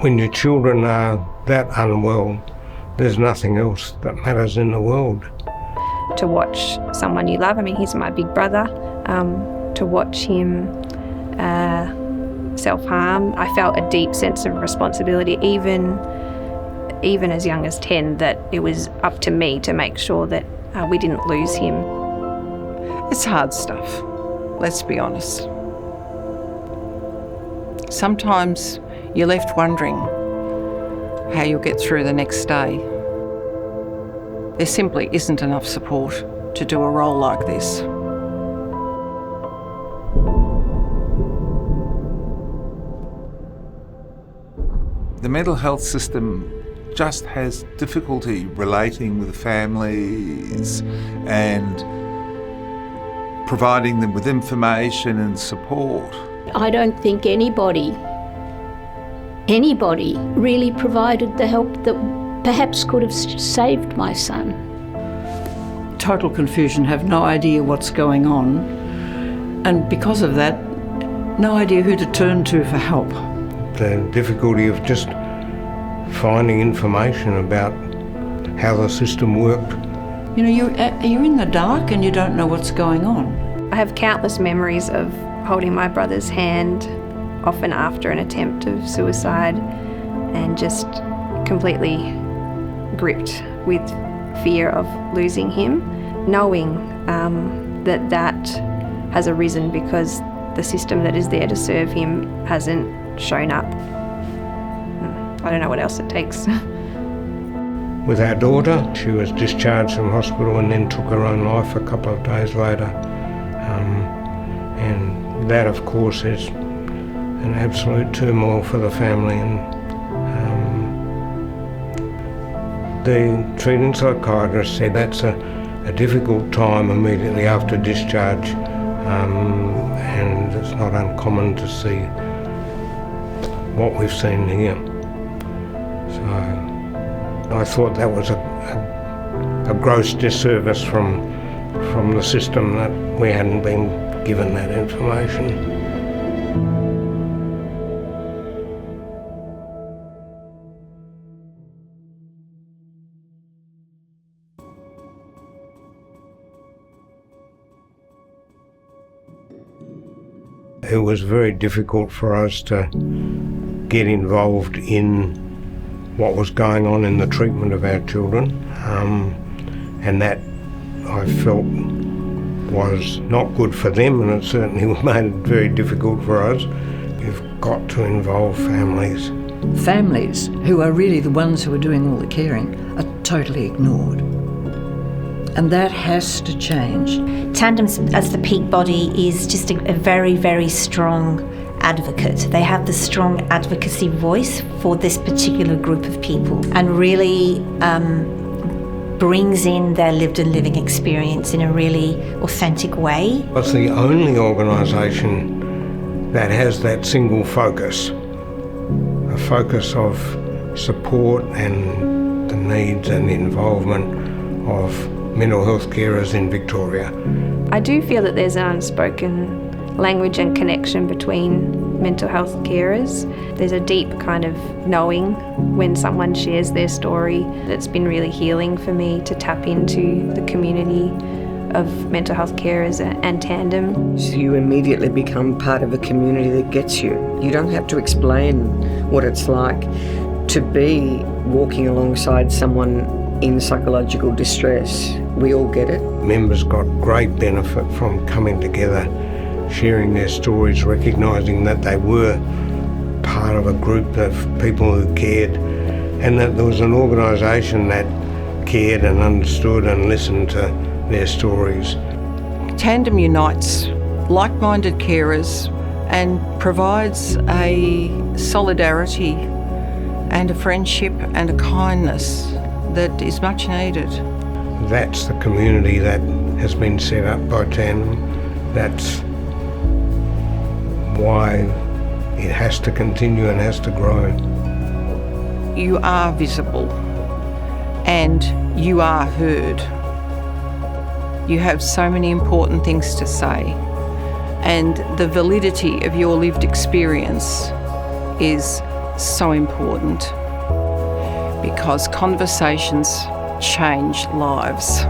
When your children are that unwell, there's nothing else that matters in the world. To watch someone you love, I mean, he's my big brother, to watch him self-harm, I felt a deep sense of responsibility, even as young as 10, that it was up to me to make sure that we didn't lose him. It's hard stuff, let's be honest. Sometimes you're left wondering how you'll get through the next day. There simply isn't enough support to do a role like this. The mental health system just has difficulty relating with families and providing them with information and support. I don't think anybody really provided the help that perhaps could have saved my son. Total confusion, have no idea what's going on, and because of that, no idea who to turn to for help. The difficulty of just finding information about how the system worked. You know, you're in the dark and you don't know what's going on. I have countless memories of holding my brother's hand, often after an attempt of suicide, and just completely gripped with fear of losing him, knowing that has arisen because the system that is there to serve him hasn't shown up. I don't know what else it takes. With our daughter, she was discharged from hospital and then took her own life a couple of days later. And that, of course, is an absolute turmoil for the family. And the treating psychiatrist said that's a difficult time immediately after discharge, and it's not uncommon to see what we've seen here. So I thought that was a gross disservice from the system that we hadn't been given that information. It was very difficult for us to get involved in what was going on in the treatment of our children, and that I felt was not good for them, and it certainly made it very difficult for us. You've got to involve families. Families, who are really the ones who are doing all the caring, are totally ignored. And that has to change. Tandem, as the peak body, is just a very, very strong advocate. They have the strong advocacy voice for this particular group of people, and really brings in their lived and living experience in a really authentic way. It's the only organisation that has that single focus, a focus of support and the needs and the involvement of mental health carers in Victoria. I do feel that there's an unspoken language and connection between mental health carers. There's a deep kind of knowing when someone shares their story. It's been really healing for me to tap into the community of mental health carers and Tandem. So you immediately become part of a community that gets you. You don't have to explain what it's like to be walking alongside someone in psychological distress. We all get it. Members got great benefit from coming together, sharing their stories, recognising that they were part of a group of people who cared, and that there was an organisation that cared and understood and listened to their stories. Tandem unites like-minded carers and provides a solidarity and a friendship and a kindness that is much needed. That's the community that has been set up by Tandem. That's why it has to continue and has to grow. You are visible and you are heard. You have so many important things to say, and the validity of your lived experience is so important because conversations change lives.